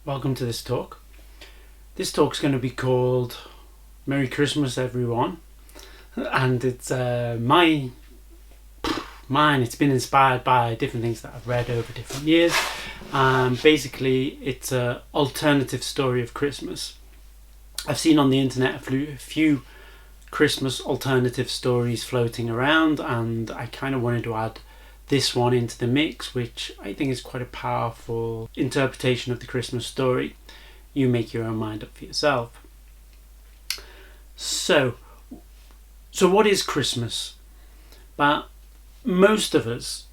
Welcome to this talk. This talk's going to be called Merry Christmas Everyone, and it's mine. It's been inspired by different things that I've read over different years. Basically it's an alternative story of Christmas. I've seen on the internet a few Christmas alternative stories floating around, and I kind of wanted to add this one into the mix, which I think is quite a powerful interpretation of the Christmas story. You make your own mind up for yourself. So what is Christmas? But most of us,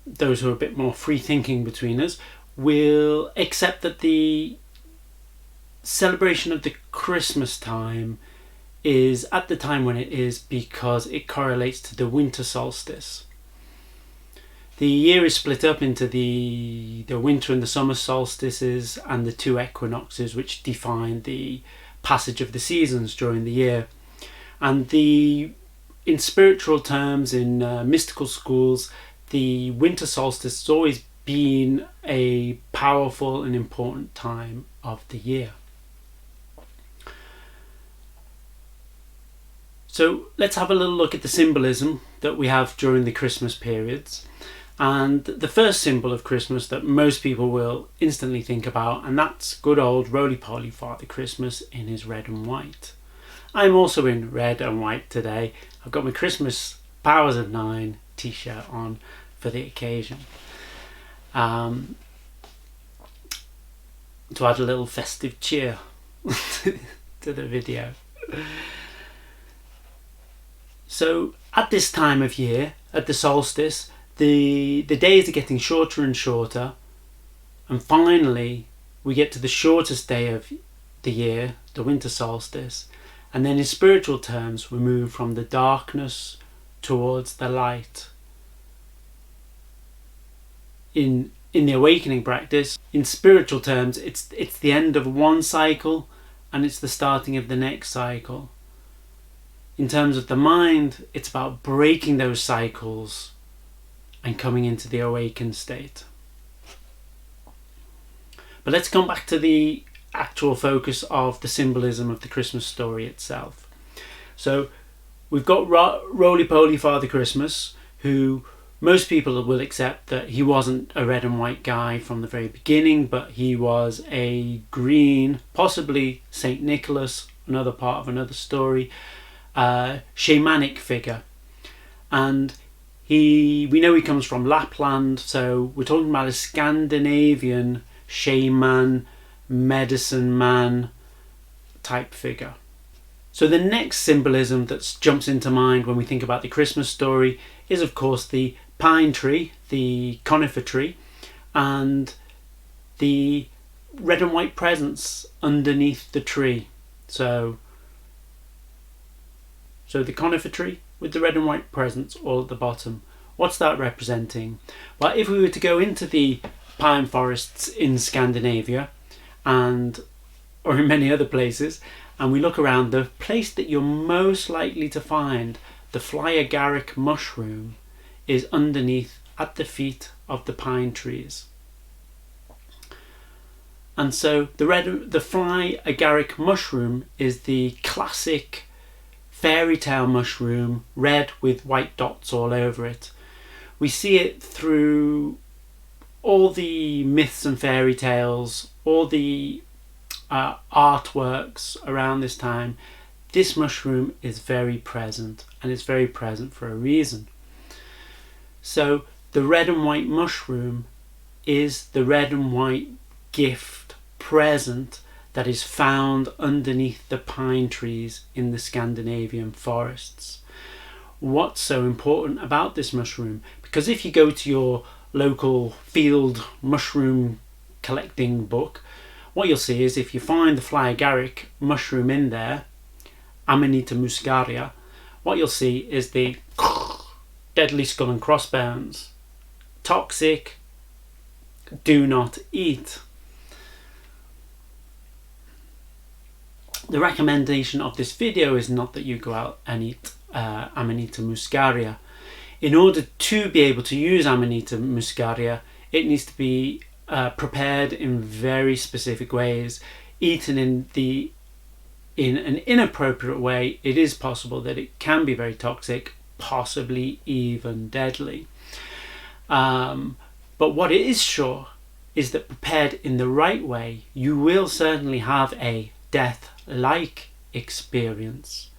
those who are a bit more free thinking between us, will accept that the celebration of the Christmas time is at the time when it is because it correlates to the winter solstice. The year is split up into the winter and the summer solstices and the two equinoxes, which define the passage of the seasons during the year. And in spiritual terms, in mystical schools, the winter solstice has always been a powerful and important time of the year. So let's have a little look at the symbolism that we have during the Christmas periods. And the first symbol of Christmas that most people will instantly think about, and that's good old roly-poly Father Christmas in his red and white. I'm also in red and white today. I've got my Christmas Powers of 9 t-shirt on for the occasion. To add a little festive cheer to the video. So at this time of year, at the solstice, the days are getting shorter and shorter, and finally we get to the shortest day of the year, the winter solstice, and then in spiritual terms we move from the darkness towards the light. In the awakening practice, in spiritual terms, it's the end of one cycle and it's the starting of the next cycle. In terms of the mind, it's about breaking those cycles and coming into the awakened state. But let's come back to the actual focus of the symbolism of the Christmas story itself. So we've got roly-poly Father Christmas, who most people will accept that he wasn't a red and white guy from the very beginning, but he was a green, possibly Saint Nicholas, another part of another story, shamanic figure. And we know he comes from Lapland, so we're talking about a Scandinavian shaman, medicine man type figure. So the next symbolism that jumps into mind when we think about the Christmas story is of course the pine tree, the conifer tree, and the red and white presents underneath the tree. So the conifer tree with the red and white presents all at the bottom. What's that representing? Well, if we were to go into the pine forests in Scandinavia or in many other places, and we look around, the place that you're most likely to find the fly agaric mushroom is underneath at the feet of the pine trees. And so the fly agaric mushroom is the classic fairy tale mushroom, red with white dots all over it. We see it through all the myths and fairy tales, all the artworks around this time. This mushroom is very present, and it's very present for a reason. So the red and white mushroom is the red and white gift present that is found underneath the pine trees in the Scandinavian forests. What's so important about this mushroom? Because if you go to your local field mushroom collecting book, what you'll see is if you find the fly agaric mushroom in there, aminita muscaria, what you'll see is the deadly skull and crossbones. Toxic, do not eat. The recommendation of this video is not that you go out and eat aminita muscaria. In order to be able to use aminita muscaria, it needs to be prepared in very specific ways, eaten in an inappropriate way, it is possible that it can be very toxic, possibly even deadly. But what it is sure is that prepared in the right way, you will certainly have a death-like experience,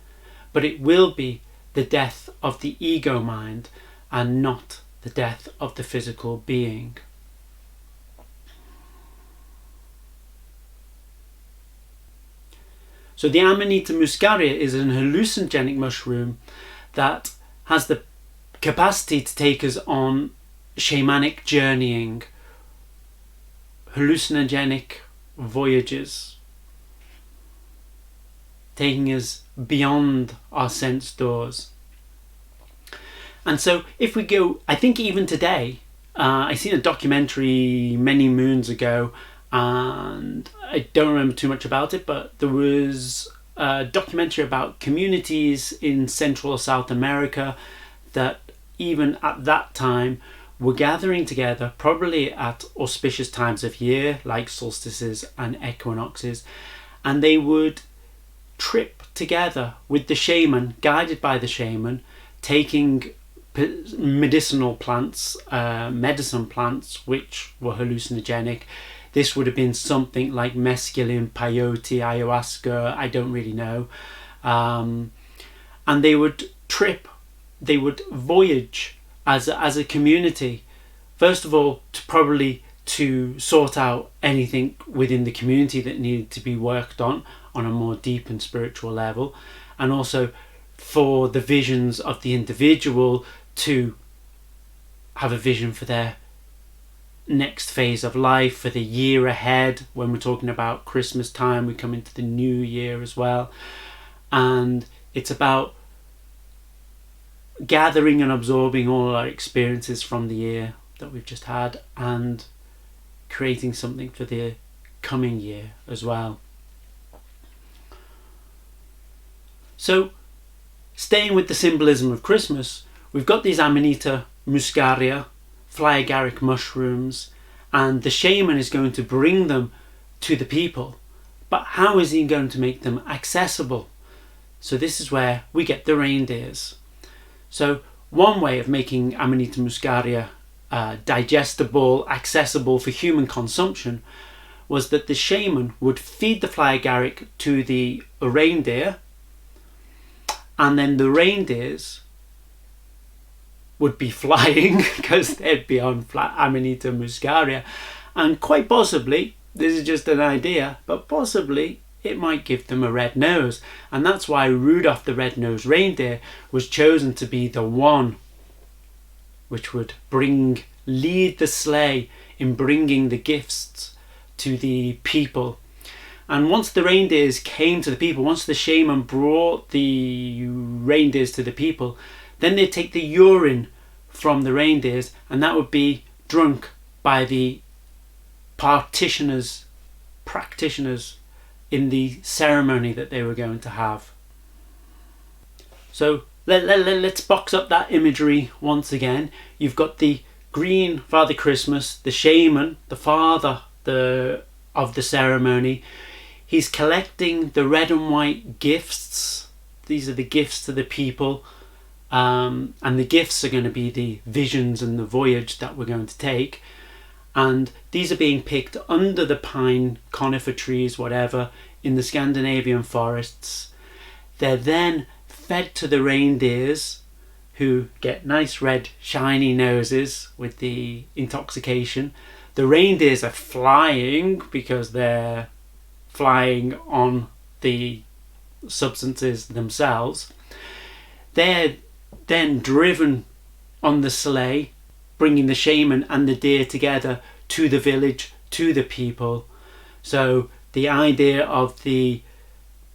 but it will be the death of the ego mind and not the death of the physical being. So the Aminita muscaria is an hallucinogenic mushroom that has the capacity to take us on shamanic journeying, hallucinogenic voyages, taking us beyond our sense doors. And so if we go, I think even today, I seen a documentary many moons ago, and I don't remember too much about it, but there was a documentary about communities in Central or South America that even at that time were gathering together, probably at auspicious times of year like solstices and equinoxes, and they would trip together with the shaman, guided by the shaman, taking medicinal plants, medicine plants which were hallucinogenic. This would have been something like mescaline, peyote, ayahuasca, I don't really know. And they would trip, they would voyage as a community. First of all, to sort out anything within the community that needed to be worked on a more deep and spiritual level. And also for the visions of the individual to have a vision for their next phase of life, for the year ahead. When we're talking about Christmas time, we come into the new year as well, and it's about gathering and absorbing all our experiences from the year that we've just had and creating something for the coming year as well. So staying with the symbolism of Christmas, we've got these Aminita muscaria, fly agaric mushrooms, and the shaman is going to bring them to the people. But how is he going to make them accessible? So this is where we get the reindeers. So one way of making Aminita muscaria digestible, accessible for human consumption, was that the shaman would feed the fly agaric to the reindeer, and then the reindeers would be flying because they'd be on Aminita muscaria, and quite possibly, this is just an idea, but possibly it might give them a red nose. And that's why Rudolph the red-nosed reindeer was chosen to be the one which would lead the sleigh in bringing the gifts to the people. And once the reindeers came to the people, once the shaman brought the reindeers to the people, then they'd take the urine from the reindeers, and that would be drunk by the practitioners in the ceremony that they were going to have. So let's box up that imagery once again. You've got the green Father Christmas, the shaman, the father of the ceremony. He's collecting the red and white gifts. These are the gifts to the people. And the gifts are going to be the visions and the voyage that we're going to take. And these are being picked under the pine, conifer trees, whatever, in the Scandinavian forests. They're then fed to the reindeers, who get nice red shiny noses with the intoxication. The reindeers are flying because they're flying on the substances themselves. They're then driven on the sleigh, bringing the shaman and the deer together to the village, to the people. So the idea of the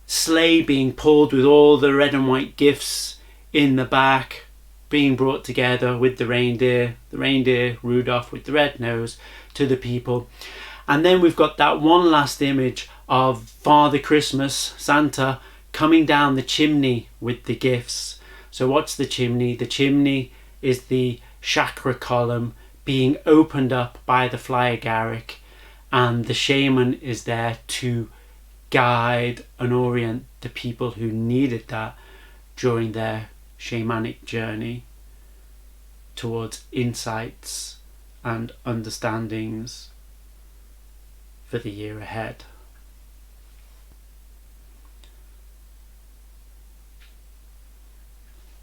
sleigh being pulled with all the red and white gifts in the back, being brought together with the reindeer Rudolph with the red nose, to the people. And then we've got that one last image of Father Christmas, Santa, coming down the chimney with the gifts. So what's the chimney? The chimney is the chakra column being opened up by the fly agaric, and the shaman is there to guide and orient the people who needed that during their shamanic journey towards insights and understandings for the year ahead.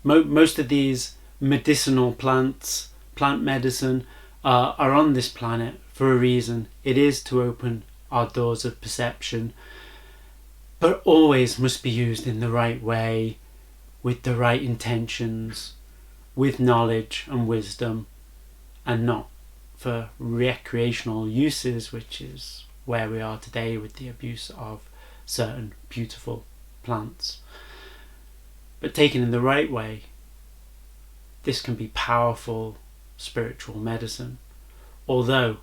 Most of these medicinal plants, plant medicine, are on this planet for a reason. It is to open our doors of perception, but always must be used in the right way, with the right intentions, with knowledge and wisdom, and not for recreational uses, which is where we are today with the abuse of certain beautiful plants. But taken in the right way, this can be powerful spiritual medicine, although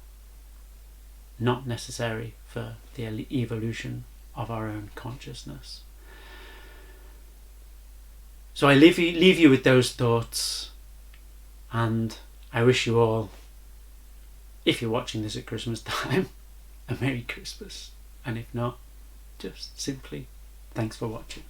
not necessary for the evolution of our own consciousness. So I leave you with those thoughts, and I wish you all, if you're watching this at Christmas time, a Merry Christmas, and if not, just simply thanks for watching.